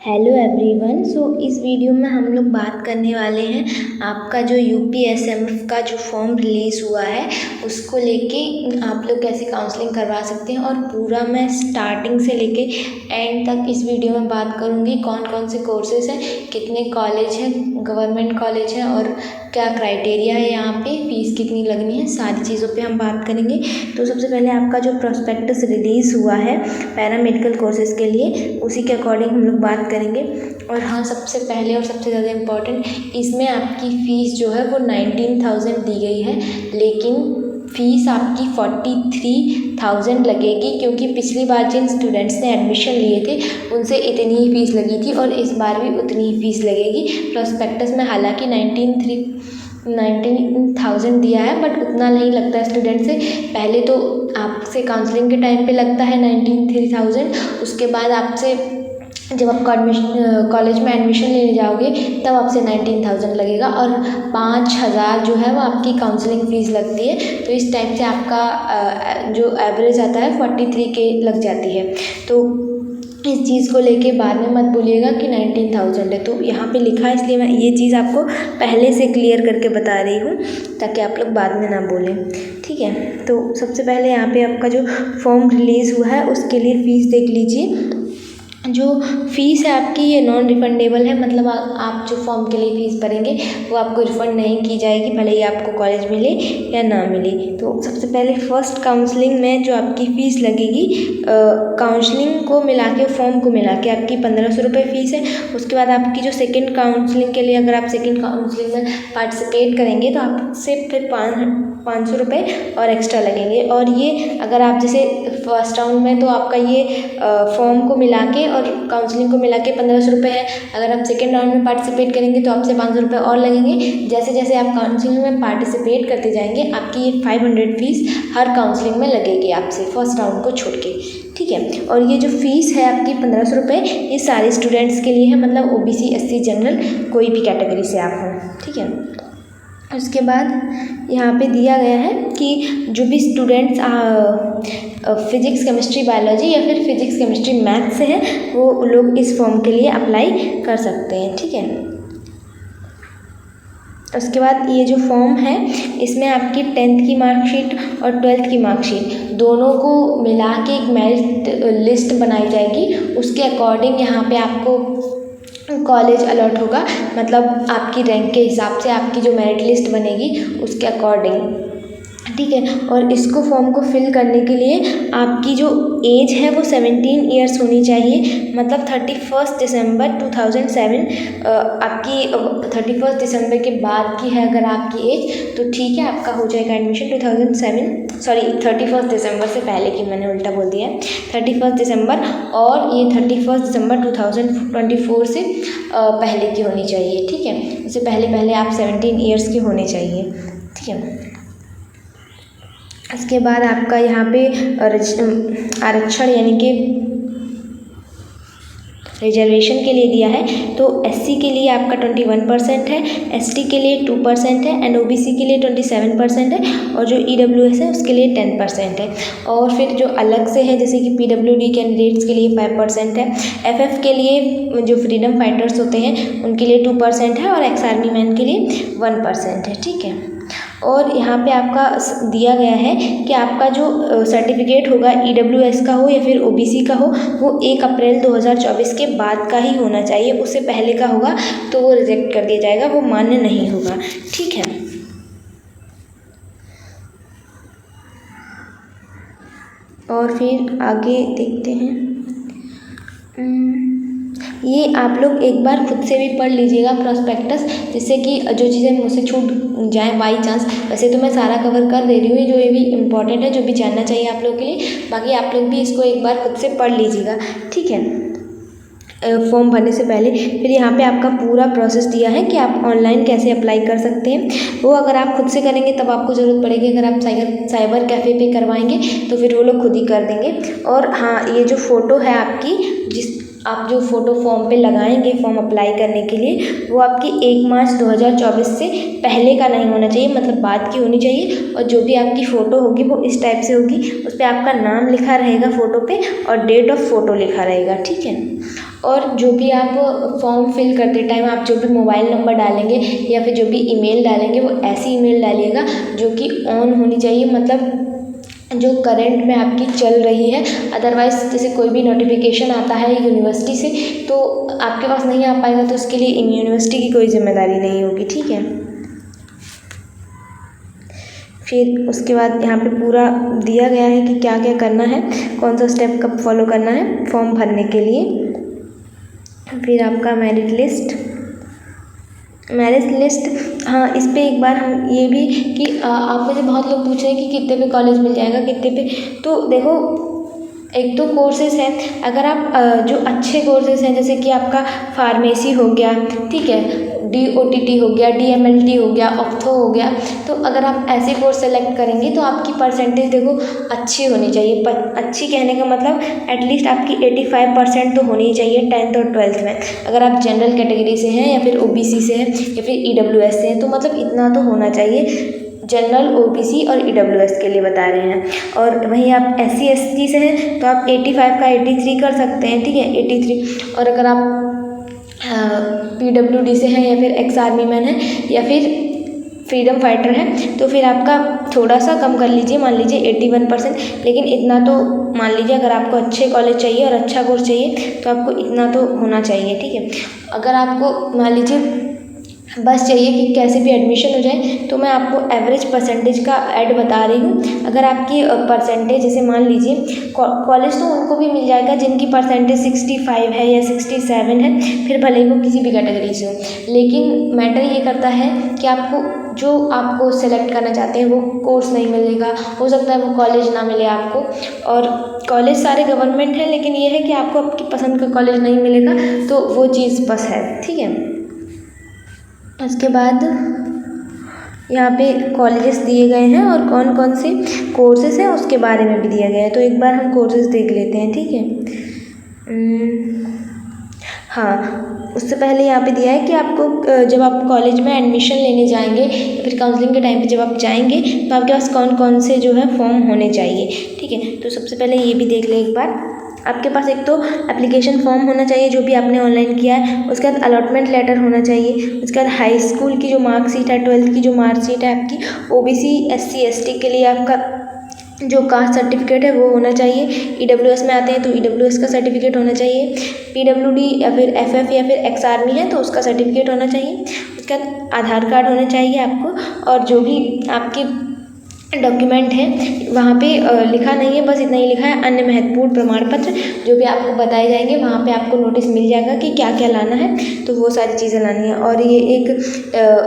Hello everyone. इस video में हम लोग बात करने वाले हैं आपका जो यूपीएसएमएफ का जो फॉर्म रिलीज़ हुआ है उसको लेके आप लोग कैसे काउंसलिंग करवा सकते हैं। और पूरा मैं स्टार्टिंग से लेके एंड तक इस वीडियो में बात करूँगी कौन कौन से कोर्सेज़ हैं, कितने कॉलेज हैं, गवर्नमेंट कॉलेज हैं और क्या क्राइटेरिया है, यहाँ पे फ़ीस कितनी लगनी है, सारी चीज़ों पे हम बात करेंगे। तो सबसे पहले आपका जो प्रोस्पेक्टस रिलीज़ हुआ है पैरामेडिकल कोर्सेज़ के लिए उसी के अकॉर्डिंग हम लोग बात करेंगे। और हाँ, सबसे पहले और सबसे ज़्यादा इम्पॉर्टेंट, इसमें आपकी फ़ीस जो है वो 19,000 दी गई है, लेकिन फ़ीस आपकी 43,000 लगेगी, क्योंकि पिछली बार जिन स्टूडेंट्स ने एडमिशन लिए थे उनसे इतनी ही फ़ीस लगी थी और इस बार भी उतनी ही फ़ीस लगेगी। प्रोस्पेक्टस में हालांकि 19,000 दिया है, बट उतना नहीं लगता है स्टूडेंट से। पहले तो आपसे काउंसलिंग के टाइम पे लगता है 19,000, उसके बाद आपसे जब आप कॉलेज में एडमिशन लेने जाओगे तब आपसे 19,000 लगेगा और 5,000 जो है वो आपकी काउंसलिंग फ़ीस लगती है। तो इस टाइप से आपका जो एवरेज आता है 43K लग जाती है। तो इस चीज़ को लेके बाद में मत बोलिएगा कि 19,000 है। तो यहाँ पे लिखा है, इसलिए मैं ये चीज़ आपको पहले से क्लियर करके बता रही हूँ ताकि आप लोग बाद में ना बोलें, ठीक है। तो सबसे पहले यहाँ पे आपका जो फॉर्म रिलीज़ हुआ है उसके लिए फ़ीस देख लीजिए। जो फ़ीस है आपकी ये नॉन रिफंडेबल है, मतलब आप जो फॉर्म के लिए फ़ीस भरेंगे वो आपको रिफ़ंड नहीं की जाएगी, भले ही आपको कॉलेज मिले या ना मिले। तो सबसे पहले फ़र्स्ट काउंसलिंग में जो आपकी फ़ीस लगेगी, काउंसलिंग को मिला के, फॉर्म को मिला के आपकी 1,500 रुपये फ़ीस है। उसके बाद आपकी जो सेकेंड काउंसलिंग के लिए, अगर आप सेकेंड काउंसलिंग में पार्टिसिपेट करेंगे तो आपसे फिर 500 रुपये और एक्स्ट्रा लगेंगे। और ये अगर आप जैसे फर्स्ट राउंड में तो आपका ये फॉर्म को मिला के और काउंसलिंग को मिला के 1,500 रुपये है। अगर आप सेकेंड राउंड में पार्टिसिपेट करेंगे तो आपसे 500 रुपये और लगेंगे। जैसे जैसे आप काउंसलिंग में पार्टिसिपेट करते जाएंगे आपकी ये 500 फ़ीस हर काउंसलिंग में लगेगी आपसे, फर्स्ट राउंड को छोड़ के, ठीक है। और ये जो फ़ीस है आपकी 1,500 रुपये, ये सारे स्टूडेंट्स के लिए है, मतलब OBC SC जनरल कोई भी कैटेगरी से आप हों, ठीक है। उसके बाद यहाँ पे दिया गया है कि जो भी स्टूडेंट्स फिजिक्स केमिस्ट्री बायोलॉजी या फिर फिजिक्स केमिस्ट्री मैथ से है वो लोग इस फॉर्म के लिए अप्लाई कर सकते हैं, ठीक है। उसके बाद ये जो फॉर्म है इसमें आपकी 10th की मार्कशीट और 12th की मार्कशीट दोनों को मिला के एक मेरिट लिस्ट बनाई जाएगी। उसके अकॉर्डिंग यहाँ पे आपको कॉलेज अलॉट होगा, मतलब आपकी रैंक के हिसाब से आपकी जो मेरिट लिस्ट बनेगी उसके अकॉर्डिंग, ठीक है। और इसको फॉर्म को फिल करने के लिए आपकी जो एज है वो 17 ईयर्स होनी चाहिए, मतलब 31 दिसंबर 2007 आपकी 31 दिसंबर के बाद की है अगर आपकी एज तो ठीक है, आपका हो जाएगा एडमिशन 31 दिसंबर से पहले की, मैंने उल्टा बोल दिया है, 31 दिसंबर। और ये 31 दिसंबर 2024 से पहले की होनी चाहिए, ठीक है। इससे पहले आप 17 ईयर्स के होने चाहिए, ठीक है। इसके बाद आपका यहाँ पे आरक्षण यानी कि रिजर्वेशन के लिए दिया है, तो SC के लिए आपका 21% है, ST के लिए 2% है एंड OBC के लिए 27% है और जो EWS है उसके लिए 10% है। और फिर जो अलग से है जैसे कि PWD कैंडिडेट्स के लिए 5% है, FF के लिए जो फ्रीडम फाइटर्स होते हैं उनके लिए 2% है और एक्स आर्मी मैन के लिए 1% है, ठीक है। और यहाँ पे आपका दिया गया है कि आपका जो सर्टिफिकेट होगा EWS का हो या फिर OBC का हो वो 1 अप्रैल 2024 के बाद का ही होना चाहिए, उससे पहले का होगा तो वो रिजेक्ट कर दिया जाएगा, वो मान्य नहीं होगा, ठीक है। और फिर आगे देखते हैं, ये आप लोग एक बार खुद से भी पढ़ लीजिएगा प्रोस्पेक्टस, जिससे कि जो चीज़ें मुझसे छूट जाए बाई चांस। वैसे तो मैं सारा कवर कर दे रही हूँ, जो ये भी इम्पॉर्टेंट है, जो भी जानना चाहिए आप लोग के लिए, बाकी आप लोग भी इसको एक बार खुद से पढ़ लीजिएगा, ठीक है, फॉर्म भरने से पहले। फिर यहाँ पे आपका पूरा प्रोसेस दिया है कि आप ऑनलाइन कैसे अप्लाई कर सकते हैं। वो अगर आप खुद से करेंगे तब आपको ज़रूरत पड़ेगी, अगर आप साइबर कैफ़े पे करवाएंगे तो फिर वो लोग खुद ही कर देंगे। और हाँ, ये जो फ़ोटो है आपकी, आप जो फ़ोटो फॉर्म पे लगाएंगे फॉर्म अप्लाई करने के लिए, वो आपकी 1 मार्च 2024 से पहले का नहीं होना चाहिए, मतलब बाद की होनी चाहिए। और जो भी आपकी फ़ोटो होगी वो इस टाइप से होगी, उस पर आपका नाम लिखा रहेगा फ़ोटो पे और डेट ऑफ फ़ोटो लिखा रहेगा, ठीक है। और जो भी आप फॉर्म फिल करते टाइम आप जो भी मोबाइल नंबर डालेंगे या फिर जो भी ईमेल डालेंगे वो ऐसी ईमेल डालिएगा जो कि ऑन होनी चाहिए, मतलब जो करंट में आपकी चल रही है। अदरवाइज़ जैसे कोई भी नोटिफिकेशन आता है यूनिवर्सिटी से तो आपके पास नहीं आ पाएगा, तो उसके लिए यूनिवर्सिटी की कोई जिम्मेदारी नहीं होगी, ठीक है। फिर उसके बाद यहाँ पे पूरा दिया गया है कि क्या क्या करना है, कौन सा स्टेप कब फॉलो करना है फॉर्म भरने के लिए। फिर आपका मेरिट लिस्ट, हाँ इस पे एक बार हम ये भी कि आप में से बहुत लोग पूछ रहे हैं कि कितने पे कॉलेज मिल जाएगा, कितने पे। तो देखो एक तो कोर्सेज हैं, अगर आप जो अच्छे कोर्सेज हैं जैसे कि आपका फार्मेसी हो गया, ठीक है, DOTT हो गया, DMLT हो गया, ऑप्थो हो गया, तो अगर आप ऐसे कोर्स सेलेक्ट करेंगे तो आपकी परसेंटेज देखो अच्छी होनी चाहिए। अच्छी कहने का मतलब एटलीस्ट आपकी 85% तो होनी ही चाहिए 10th और 12th में। अगर आप जनरल कैटेगरी से हैं या फिर OBC से हैं या फिर EWS से हैं तो मतलब इतना तो होना चाहिए। जनरल, OBC और EWS के लिए बता रहे हैं। और वहीं आप SC ST से हैं तो आप 85 का 83 कर सकते हैं, ठीक है, 83। और अगर आप PWD से हैं या फिर एक्स आर्मी मैन है या फिर फ्रीडम फाइटर है तो फिर आपका थोड़ा सा कम कर लीजिए, मान लीजिए 81%। लेकिन इतना तो मान लीजिए अगर आपको अच्छे कॉलेज चाहिए और अच्छा कोर्स चाहिए तो आपको इतना तो होना चाहिए, ठीक है। अगर आपको मान लीजिए बस चाहिए कि कैसे भी एडमिशन हो जाए तो मैं आपको एवरेज परसेंटेज का ऐड बता रही हूँ। अगर आपकी परसेंटेज जैसे मान लीजिए कॉलेज तो उनको भी मिल जाएगा जिनकी परसेंटेज 65 है या 67 है, फिर भले ही वो किसी भी कैटेगरी से हो। लेकिन मैटर ये करता है कि आपको जो आपको सेलेक्ट करना चाहते हैं वो कोर्स नहीं मिलेगा, हो सकता है वो कॉलेज ना मिले आपको। और कॉलेज सारे गवर्नमेंट हैं लेकिन ये है कि आपको आपकी पसंद का कॉलेज नहीं मिलेगा, तो वो चीज़ बस है, ठीक है। उसके बाद यहाँ पे कॉलेजेस दिए गए हैं और कौन कौन से कोर्सेज हैं उसके बारे में भी दिया गया है। तो एक बार हम कोर्सेज देख लेते हैं, ठीक है। हाँ, उससे पहले यहाँ पे दिया है कि आपको जब आप कॉलेज में एडमिशन लेने जाएंगे या फिर काउंसलिंग के टाइम पे जब आप जाएंगे तो आपके पास कौन कौन से जो है फॉर्म होने चाहिए, ठीक है। तो सबसे पहले ये भी देख लें एक बार। आपके पास एक तो एप्लीकेशन फॉर्म होना चाहिए जो भी आपने ऑनलाइन किया है, उसके बाद अलॉटमेंट लेटर होना चाहिए, उसके बाद हाई स्कूल की जो मार्कशीट है, 12th की जो मार्कशीट है आपकी, OBC SC ST के लिए आपका जो कास्ट सर्टिफिकेट है वो होना चाहिए। EWS में आते हैं तो EWS का सर्टिफिकेट होना चाहिए। PWD या फिर FF या फिर एक्स आर्मी है तो उसका सर्टिफिकेट होना चाहिए। उसके बाद आधार कार्ड होना चाहिए आपको, और जो भी आपके डॉक्यूमेंट है वहाँ पे लिखा नहीं है, बस इतना ही लिखा है अन्य महत्वपूर्ण प्रमाण पत्र जो भी आपको बताए जाएंगे वहाँ पे आपको नोटिस मिल जाएगा कि क्या क्या लाना है, तो वो सारी चीज़ें लानी है। और ये एक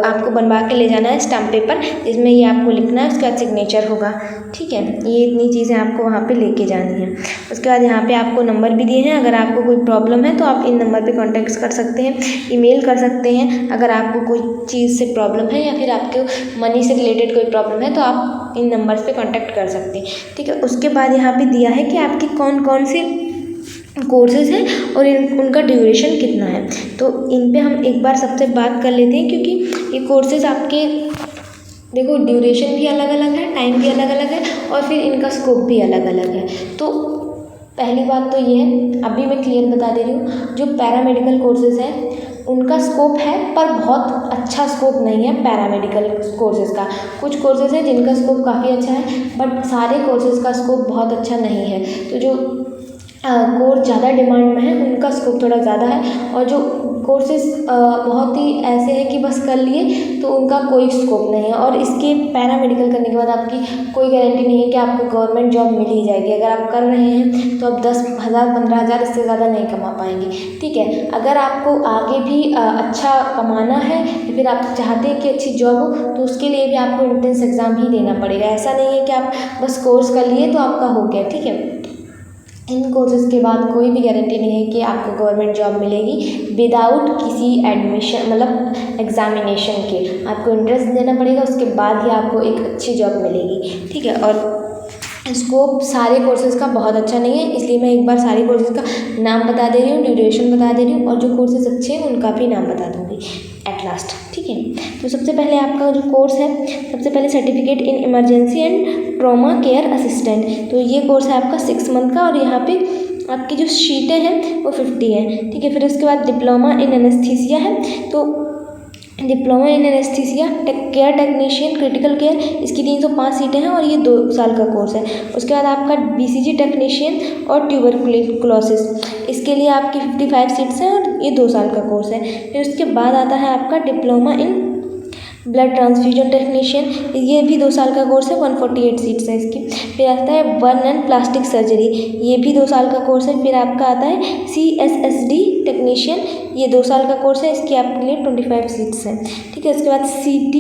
आपको बनवा के ले जाना है स्टाम्प पेपर जिसमें ये आपको लिखना है, उसके बाद सिग्नेचर होगा, ठीक है। ये इतनी चीज़ें आपको वहाँ पे लेके जानी है। उसके बाद यहाँ पे आपको नंबर भी दिए हैं, अगर आपको कोई प्रॉब्लम है तो आप इन नंबर पे कॉन्टैक्ट कर सकते हैं, ईमेल कर सकते हैं। अगर आपको कोई चीज़ से प्रॉब्लम है या फिर आपको मनी से रिलेटेड कोई प्रॉब्लम है तो आप इन नंबर्स पे कांटेक्ट कर सकते हैं, ठीक है। उसके बाद यहाँ पे दिया है कि आपकी कौन कौन से कोर्सेज हैं और उनका ड्यूरेशन कितना है। तो इन पे हम एक बार सबसे बात कर लेते हैं, क्योंकि ये कोर्सेज आपके देखो ड्यूरेशन भी अलग अलग है, टाइम भी अलग अलग है और फिर इनका स्कोप भी अलग अलग है। तो पहली बात तो ये है, अभी मैं क्लियर बता दे रही हूँ, जो पैरामेडिकल कोर्सेज हैं उनका स्कोप है पर बहुत अच्छा स्कोप नहीं है पैरामेडिकल कोर्सेज़ का। कुछ कोर्सेज़ हैं जिनका स्कोप काफ़ी अच्छा है बट सारे कोर्सेज़ का स्कोप बहुत अच्छा नहीं है। तो जो कोर्स ज़्यादा डिमांड में है उनका स्कोप थोड़ा ज़्यादा है, और जो कोर्सेज़ बहुत ही ऐसे हैं कि बस कर लिए तो उनका कोई स्कोप नहीं है। और इसके पैरामेडिकल करने के बाद आपकी कोई गारंटी नहीं है कि आपको गवर्नमेंट जॉब मिल ही जाएगी। अगर आप कर रहे हैं तो आप 10,000 15,000 इससे ज़्यादा नहीं कमा पाएंगे, ठीक है। अगर आपको आगे भी अच्छा कमाना है या फिर आप चाहते हैं कि अच्छी जॉब हो तो उसके लिए भी आपको एंट्रेंस एग्ज़ाम ही देना पड़ेगा। ऐसा नहीं है कि आप बस कोर्स कर लिए तो आपका हो गया, ठीक है। इन कोर्सेज़ के बाद कोई भी गारंटी नहीं है कि आपको गवर्नमेंट जॉब मिलेगी विदाउट किसी एडमिशन मतलब एग्ज़ामिनेशन के। आपको इंट्रेंस देना पड़ेगा, उसके बाद ही आपको एक अच्छी जॉब मिलेगी, ठीक है। और स्कोप सारे कोर्सेज़ का बहुत अच्छा नहीं है, इसलिए मैं एक बार सारे कोर्सेज़ का नाम बता दे रही हूँ, ड्यूरेशन बता दे रही हूँ, और जो कोर्सेज़ अच्छे हैं उनका भी नाम बता दूँगी एट लास्ट, ठीक है। तो सबसे पहले आपका जो कोर्स है, सबसे पहले certificate in emergency and trauma care assistant, तो ये कोर्स है आपका 6 मंथ का। और यहाँ पे आपकी जो सीटें हैं वो 50 हैं, ठीक है। फिर उसके बाद डिप्लोमा इन एनेस्थीसिया है, तो diploma in anaesthesia care technician critical care, इसकी 305 सीटें हैं और ये 2 साल का कोर्स है। उसके बाद आपका BCG टेक्नीशियन और ट्यूबरकुलोसिस, इसके लिए आपकी 55 सीट्स हैं और ये 2 साल का कोर्स है। फिर उसके बाद आता है आपका diploma in blood transfusion technician, ये भी 2 साल का कोर्स है, 148 सीट्स है इसकी। फिर आता है बर्न एंड प्लास्टिक सर्जरी, ये भी 2 साल का कोर्स है। फिर आपका आता है CSSD टेक्नीशियन, ये 2 साल का कोर्स है, इसकी आपके लिए 25 सीट्स हैं, ठीक है। उसके बाद CT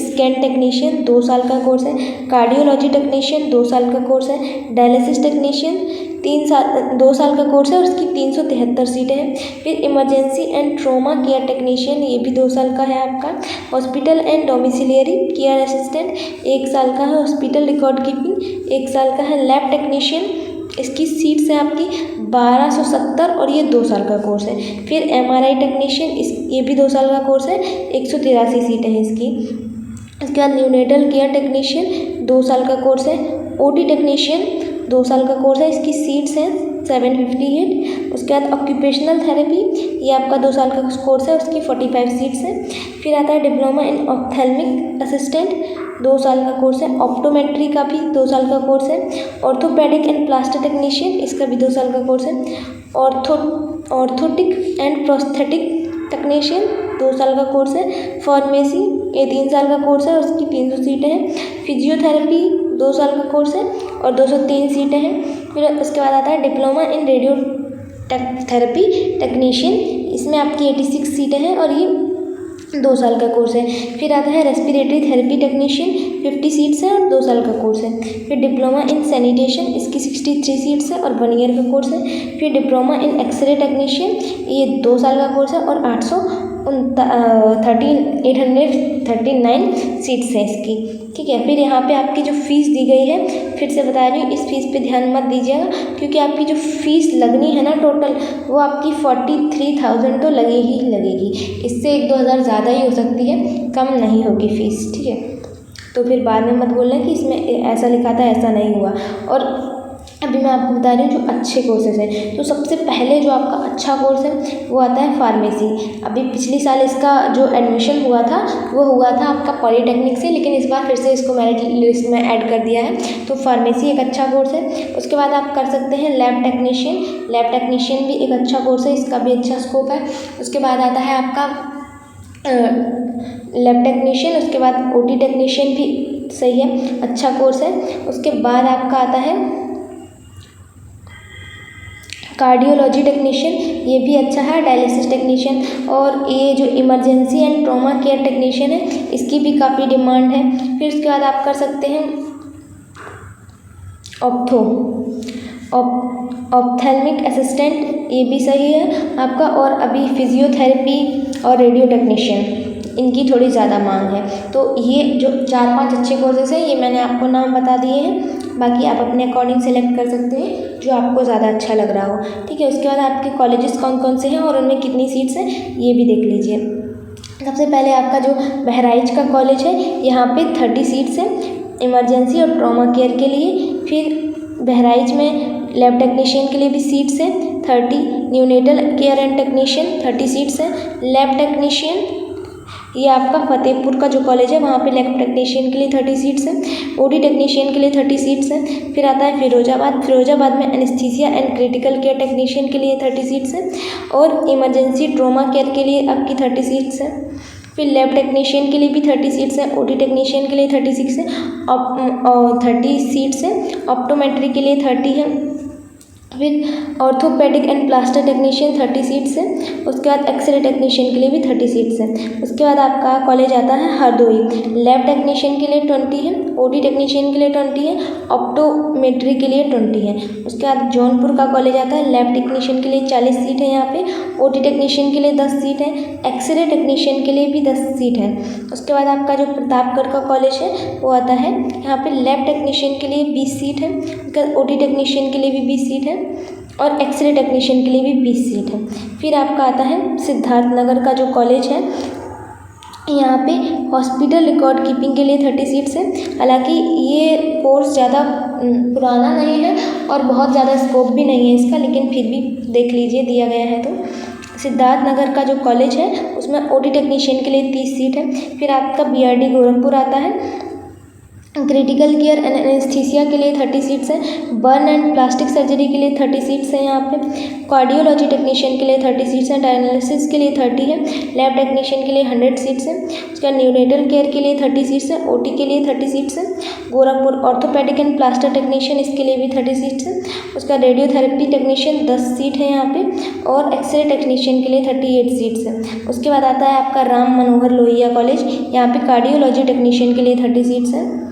स्कैन टेक्नीशियन 2 साल का कोर्स है। कार्डियोलॉजी टेक्नीशियन 2 साल का कोर्स है। डायलिसिस टेक्नीशियन 2 साल का कोर्स है और उसकी 373 सीटें हैं। फिर emergency and trauma care technician, ये भी 2 साल का है आपका। हॉस्पिटल एंड डोमिसिलियरी केयर असिस्टेंट 1 साल का है। हॉस्पिटल रिकॉर्ड कीपिंग 1 साल का है। लैब टेक्नीशियन, इसकी सीट्स है आपकी 1270 और ये 2 साल का कोर्स है। फिर MRI टेक्नीशियन, ये भी 2 साल का कोर्स है, 183 सीटें हैं इसकी। इसके बाद न्यूनेटल केयर टेक्नीशियन 2 साल का कोर्स है। OT टेक्नीशियन 2 साल का कोर्स है, इसकी सीट्स हैं 758। उसके बाद ऑक्यूपेशनल थेरेपी, ये आपका 2 साल का कोर्स है, उसकी 45 सीट्स हैं। फिर आता है डिप्लोमा इन ऑप्थेल्मिक असिस्टेंट 2 साल का कोर्स है। ऑप्टोमेट्री का भी 2 साल का कोर्स है। ऑर्थोपेडिक एंड प्लास्टर टेक्नीशियन, इसका भी 2 साल का कोर्स है। ऑर्थोटिक एंड प्रोस्थेटिक टेक्नीशियन 2 साल का कोर्स है। फार्मेसी ये 3 साल का कोर्स है, उसकी 300 सीटें हैं। फिजियोथेरेपी 2 साल का कोर्स है और 203 सीटें हैं। फिर उसके बाद आता है diploma in radio therapy technician, इसमें आपकी 86 सीटें हैं और ये 2 साल का कोर्स है। फिर आता है रेस्पिरेटरी थेरेपी टेक्नीशियन, 50 सीट्स है और 2 साल का कोर्स है। फिर डिप्लोमा इन सैनिटेशन, इसकी 63 सीट्स है और 1 ईयर का कोर्स है। फिर डिप्लोमा इन एक्सरे टेक्नीशियन, ये 2 साल का कोर्स है और 839 सीट्स हैं इसकी, ठीक है। फिर यहाँ पे आपकी जो फ़ीस दी गई है, फिर से बता रही हूँ, इस फीस पे ध्यान मत दीजिएगा क्योंकि आपकी जो फ़ीस लगनी है ना टोटल, वो आपकी 43,000 तो लगेगी ही लगेगी। इससे 1-2 हज़ार ज़्यादा ही हो सकती है, कम नहीं होगी फ़ीस, ठीक है। तो फिर बाद में मत बोलना कि इसमें ऐसा लिखा था, ऐसा नहीं हुआ। और अभी मैं आपको बता रही हूँ जो अच्छे कोर्सेज हैं। तो सबसे पहले जो आपका अच्छा कोर्स है वो आता है फार्मेसी। अभी पिछले साल इसका जो एडमिशन हुआ था वो हुआ था आपका पॉलीटेक्निक से, लेकिन इस बार फिर से इसको मेरिट लिस्ट में ऐड कर दिया है। तो फार्मेसी एक अच्छा कोर्स है। उसके बाद आप कर सकते हैं लैब टेक्नीशियन। लैब टेक्नीशियन भी एक अच्छा कोर्स है, इसका भी अच्छा स्कोप है। उसके बाद आता है आपका लैब टेक्नीशियन, उसके बाद OT टेक्नीशियन भी सही है, अच्छा कोर्स है। उसके बाद आपका आता है कार्डियोलॉजी टेक्नीशियन, ये भी अच्छा है। डायलिसिस टेक्नीशियन और ये जो emergency and trauma care technician है, इसकी भी काफ़ी डिमांड है। फिर उसके बाद आप कर सकते हैं ऑप्थेल्मिक असिस्टेंट, ये भी सही है आपका। और अभी फिजियोथेरेपी और रेडियो टेक्नीशियन, इनकी थोड़ी ज़्यादा मांग है। तो ये जो 4-5 अच्छे कोर्सेज हैं, ये मैंने आपको नाम बता दिए हैं। बाकी आप अपने अकॉर्डिंग सेलेक्ट कर सकते हैं जो आपको ज़्यादा अच्छा लग रहा हो, ठीक है। उसके बाद आपके कॉलेजेस कौन कौन से हैं और उनमें कितनी सीट्स हैं, ये भी देख लीजिए। सबसे पहले आपका जो बहराइच का कॉलेज है, यहाँ पे 30 सीट्स हैं इमरजेंसी और ट्रॉमा केयर के लिए। फिर बहराइच में लैब टेक्नीशियन के लिए भी सीट्स हैं 30। Neonatal care and technician 30 seats हैं। लैब टेक्नीशियन ये आपका फतेहपुर का जो कॉलेज है, वहाँ पे लैब टेक्नीशियन के लिए 30 सीट्स हैं। OT टेक्नीशियन के लिए 30 सीट्स हैं। फिर आता है फिरोजाबाद में anaesthesia and critical care technician के लिए 30 सीट्स हैं और इमरजेंसी ट्रॉमा केयर के लिए आपकी 30 सीट्स हैं। फिर लैब टेक्नीशियन के लिए भी 30 सीट्स हैं। OT टेक्नीशियन के लिए 36 हैं और 30 सीट्स हैं। ऑप्टोमेट्री के लिए 30 हैं। फिर orthopaedic and plaster technician 30 seats हैं। उसके बाद एक्सरे टेक्नीशियन के लिए भी 30 सीट्स हैं। उसके बाद आपका कॉलेज आता है हरदोई। लैब टेक्नीशियन के लिए 20 है। OT टेक्नीशियन के लिए 20 है। ऑप्टोमेट्री के लिए 20 है। उसके बाद जौनपुर का कॉलेज आता है। लैब टेक्नीशियन के लिए 40 सीट है यहाँ पे। OT टेक्नीशियन के लिए 10 सीट है। एक्सरे टेक्नीशियन के लिए भी 10 सीट है। उसके बाद आपका जो प्रतापगढ़ का कॉलेज है वो आता है, यहाँ पे लैब टेक्नीशियन के लिए 20 सीट है। उसके बाद OT टेक्नीशियन के लिए भी 20 सीट है और एक्सरे टेक्नीशियन के लिए भी 20 सीट है। फिर आपका आता है सिद्धार्थनगर का जो कॉलेज है यहाँ पे हॉस्पिटल रिकॉर्ड कीपिंग के लिए 30 सीट्स हैं। हालांकि ये कोर्स ज़्यादा पुराना नहीं है और बहुत ज़्यादा स्कोप भी नहीं है इसका, लेकिन फिर भी देख लीजिए दिया गया है। तो सिद्धार्थ नगर का जो कॉलेज है उसमें ओटी टेक्नीशियन के लिए 30 सीट है। फिर आपका बीआरडी गोरखपुर आता है। क्रिटिकल केयर एंड एनेस्थीसिया के लिए 30 सीट्स हैं। बर्न एंड प्लास्टिक सर्जरी के लिए 30 सीट्स हैं यहाँ पे। कार्डियोलॉजी टेक्नीशियन के लिए 30 सीट्स हैं। डायलिसिस के लिए 30 है। लैब टेक्नीशियन के लिए 100 सीट्स हैं। उसके बाद न्यूनेटल केयर के लिए 30 सीट्स हैं। ओटी के लिए 30 सीट्स हैं। Gorakhpur orthopaedic and plaster technician, इसके लिए भी 30 सीट्स हैं। उसका रेडियोथेरेपी टेक्नीशियन 10 सीट है यहाँ पे, और एक्सरे टेक्नीशियन के लिए 38 सीट्स हैं। उसके बाद आता है आपका राम मनोहर लोहिया कॉलेज, यहाँ पे कार्डियोलॉजी टेक्नीशियन के लिए 30 सीट्स हैं।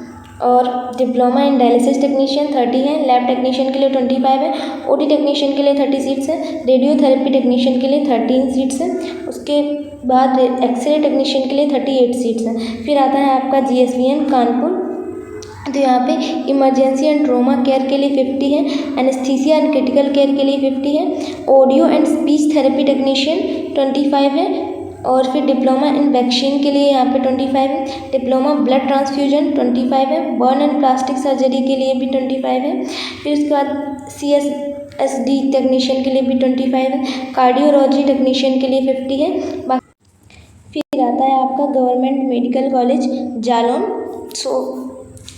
और डिप्लोमा इन डायलिसिस टेक्नीशियन 30 है। लैब टेक्नीशियन के लिए 25 है। ओटी टेक्नीशियन के लिए 30 सीट्स हैं। रेडियोथेरेपी टेक्नीशियन के लिए 13 सीट्स हैं। उसके बाद एक्सरे टेक्नीशियन के लिए 38 सीट्स हैं। फिर आता है आपका जीएसवीएम कानपुर, तो यहाँ पे इमरजेंसी एंड ट्रोमा केयर के लिए 50 है। एनेस्थीसिया एंड क्रिटिकल केयर के लिए 50 है। Audio and speech therapy technician 25 है। और फिर डिप्लोमा इन वैक्सीन के लिए यहाँ पे 25 है। डिप्लोमा ब्लड ट्रांसफ्यूजन 25 है। बर्न एंड प्लास्टिक सर्जरी के लिए भी 25 है। फिर उसके बाद CSSD टेक्नीशियन के लिए भी 25 है। कार्डियोलॉजी टेक्नीशियन के लिए 50 है। फिर आता है आपका गवर्नमेंट मेडिकल कॉलेज जालौन।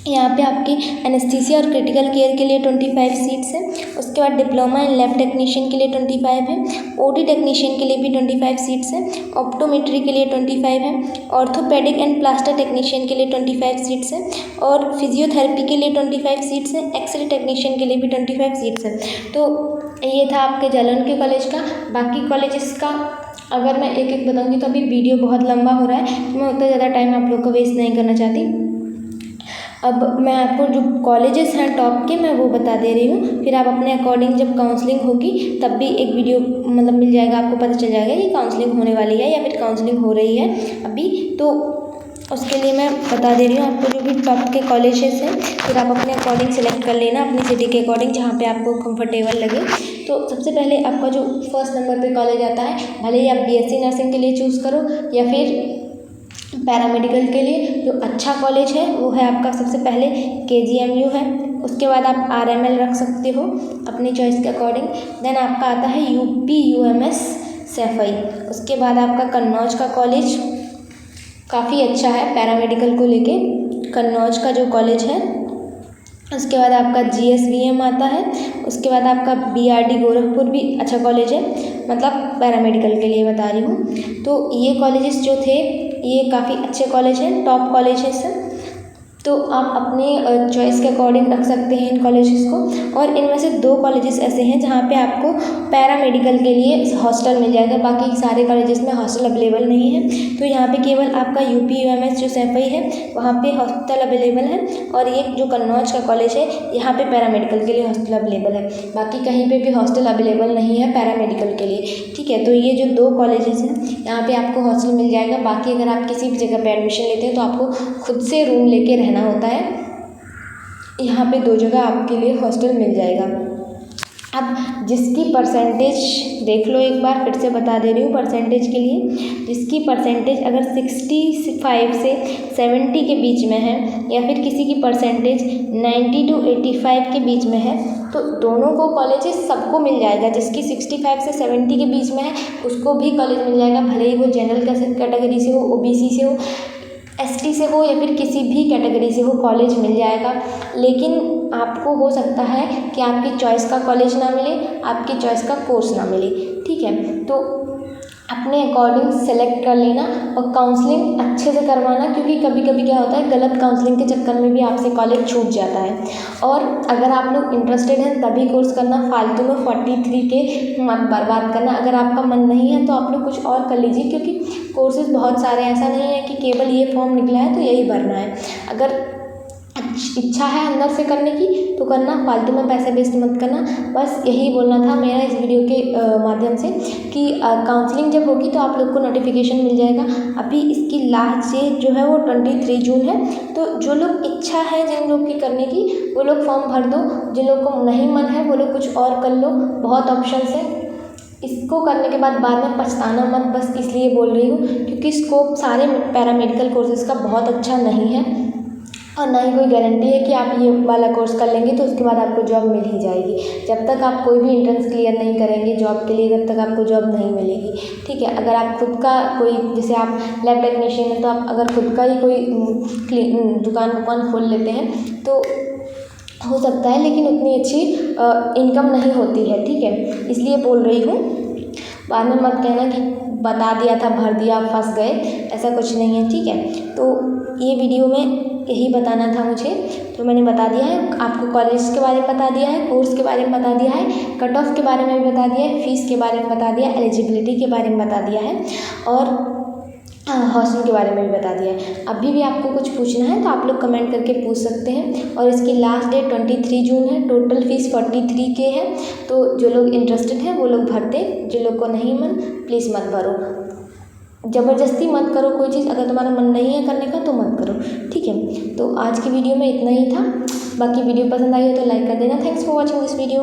यहाँ पे आपकी एनेस्थीसिया और क्रिटिकल केयर के लिए 25 सीट्स हैं। उसके बाद डिप्लोमा इन लैब टेक्नीशियन के लिए 25 है। ओटी टेक्नीशियन के लिए भी 25 सीट्स हैं। ऑप्टोमेट्री के लिए 25 है। ऑर्थोपेडिक एंड प्लास्टर टेक्नीशियन के लिए 25 सीट्स हैं। और फिजियोथेरेपी के लिए 25 सीट्स हैं। एक्सरे टेक्नीशियन के लिए भी 25 सीट्स हैं। तो ये था आपके जालौन के कॉलेज का। बाकी कॉलेजेस का अगर मैं एक एक बताऊँगी तो अभी वीडियो बहुत लंबा हो रहा है, तो मैं उतना ज़्यादा टाइम आप लोग को वेस्ट नहीं करना चाहती। अब मैं आपको जो कॉलेजेस हैं टॉप के, मैं वो बता दे रही हूँ। फिर आप अपने अकॉर्डिंग जब काउंसलिंग होगी तब भी एक वीडियो मतलब मिल जाएगा, आपको पता चल जाएगा कि काउंसलिंग होने वाली है या फिर काउंसलिंग हो रही है अभी। तो उसके लिए मैं बता दे रही हूँ आपको जो भी टॉप के कॉलेजेस हैं, फिर आप अपने अकॉर्डिंग सेलेक्ट कर लेना अपनी सिटी के अकॉर्डिंग, जहाँ पे आपको कंफर्टेबल लगे। तो सबसे पहले आपका जो फर्स्ट नंबर पे कॉलेज आता है, भले ही आप BSc नर्सिंग के लिए चूज़ करो या फिर पैरामेडिकल के लिए, जो अच्छा कॉलेज है वो है आपका सबसे पहले KGMU है। उसके बाद आप RML रख सकते हो अपनी चॉइस के अकॉर्डिंग। देन आपका आता है UPUMS सैफई। उसके बाद आपका कन्नौज का कॉलेज काफ़ी अच्छा है पैरामेडिकल को लेके, कन्नौज का जो कॉलेज है। उसके बाद आपका GSVM आता है। उसके बाद आपका BRD गोरखपुर भी अच्छा कॉलेज है, मतलब पैरामेडिकल के लिए बता रही हूँ। तो ये कॉलेजेस जो थे ये काफ़ी अच्छे कॉलेज हैं, टॉप कॉलेजेस हैं। तो आप अपनी चॉइस के अकॉर्डिंग रख सकते हैं इन कॉलेजेस को। और इनमें से 2 कॉलेजेस ऐसे हैं जहाँ पे आपको पैरामेडिकल के लिए हॉस्टल मिल जाएगा, बाकी सारे कॉलेजेस में हॉस्टल अवेलेबल नहीं है। तो यहाँ पे केवल आपका UPUMS जो सैफई है वहाँ पे हॉस्टल अवेलेबल है, और ये जो कन्नौज का कॉलेज है यहाँ पे पैरामेडिकल के लिए हॉस्टल अवेलेबल है। बाकी कहीं पे भी हॉस्टल अवेलेबल नहीं है पैरामेडिकल के लिए, ठीक है। तो ये जो 2 कॉलेजेस हैं यहाँ पे आपको हॉस्टल मिल जाएगा। बाकी अगर आप किसी भी जगह पे एडमिशन लेते हैं तो आपको खुद से रूम लेके रहना होता है। यहाँ पे 2 जगह आपके लिए हॉस्टल मिल जाएगा। अब जिसकी परसेंटेज देख लो, एक बार फिर से बता दे रही हूँ परसेंटेज के लिए। जिसकी परसेंटेज अगर 65 से 70 के बीच में है, या फिर किसी की परसेंटेज 90 to 85 के बीच में है, तो दोनों को कॉलेजेस सबको मिल जाएगा। जिसकी 65 से 70 के बीच में है उसको भी कॉलेज मिल जाएगा, भले ही वो जनरल कैटेगरी से हो, OBC से हो, ST से हो, या फिर किसी भी कैटेगरी से हो, कॉलेज मिल जाएगा। लेकिन आपको हो सकता है कि आपकी चॉइस का कॉलेज ना मिले, आपकी चॉइस का कोर्स ना मिले, ठीक है। तो अपने अकॉर्डिंग सेलेक्ट कर लेना और काउंसलिंग अच्छे से करवाना, क्योंकि कभी कभी क्या होता है गलत काउंसलिंग के चक्कर में भी आपसे कॉलेज छूट जाता है। और अगर आप लोग इंटरेस्टेड हैं तभी कोर्स करना, फालतू में 43 के मत बर्बाद करना। अगर आपका मन नहीं है तो आप लोग कुछ और कर लीजिए, क्योंकि कोर्सेज बहुत सारे, ऐसा नहीं है कि केवल ये फॉर्म निकला है तो यही भरना है। अगर इच्छा है अंदर से करने की तो करना, फालतू में पैसे वेस्ट मत करना। बस यही बोलना था मेरा इस वीडियो के माध्यम से कि काउंसलिंग जब होगी तो आप लोग को नोटिफिकेशन मिल जाएगा। अभी इसकी लास्ट डेट जो है वो 23 जून है। तो जो लोग इच्छा है जिन लोग की करने की वो लोग फॉर्म भर दो, जिन लोग को नहीं मन है वो लोग कुछ और कर लो, बहुत ऑप्शंस है। इसको करने के बाद में पछताना मत, बस इसलिए बोल रही हूँ क्योंकि स्कोप सारे पैरामेडिकल कोर्सेज़ का बहुत अच्छा नहीं है और ना ही कोई गारंटी है कि आप ये वाला कोर्स कर लेंगे तो उसके बाद आपको जॉब मिल ही जाएगी। जब तक आप कोई भी एंट्रेंस क्लियर नहीं करेंगे जॉब के लिए, तब तक आपको जॉब नहीं मिलेगी। ठीक है, अगर आप खुद का कोई, जैसे आप लैब टेक्नीशियन हैं तो आप अगर खुद का ही कोई दुकान खोल लेते हैं तो हो सकता है, लेकिन उतनी अच्छी इनकम नहीं होती है। ठीक है, इसलिए बोल रही हूँ, बाद में मत कहना कि बता दिया था भर दिया फंस गए, ऐसा कुछ नहीं है। ठीक है, तो ये वीडियो में यही बताना था मुझे, तो मैंने बता दिया है। आपको कॉलेज के बारे में बता दिया है, कोर्स के बारे में बता दिया है, कट ऑफ के बारे में भी बता दिया है, फ़ीस के बारे में बता दिया है, एलिजिबिलिटी के बारे में बता दिया है और हॉस्टल के बारे में भी बता दिया है। अभी भी आपको कुछ पूछना है तो आप लोग कमेंट करके पूछ सकते हैं। और इसकी लास्ट डेट 23 जून है। टोटल फीस 43K है। तो जो लोग इंटरेस्टेड हैं वो लोग भर दें, जो लोग को नहीं मन प्लीज़ मत भरो, ज़बरदस्ती मत करो कोई चीज़। अगर तुम्हारा मन नहीं है करने का तो मत करो। ठीक है, तो आज की वीडियो में इतना ही था। बाकी वीडियो पसंद आई हो तो लाइक कर देना। Thanks for watching this video.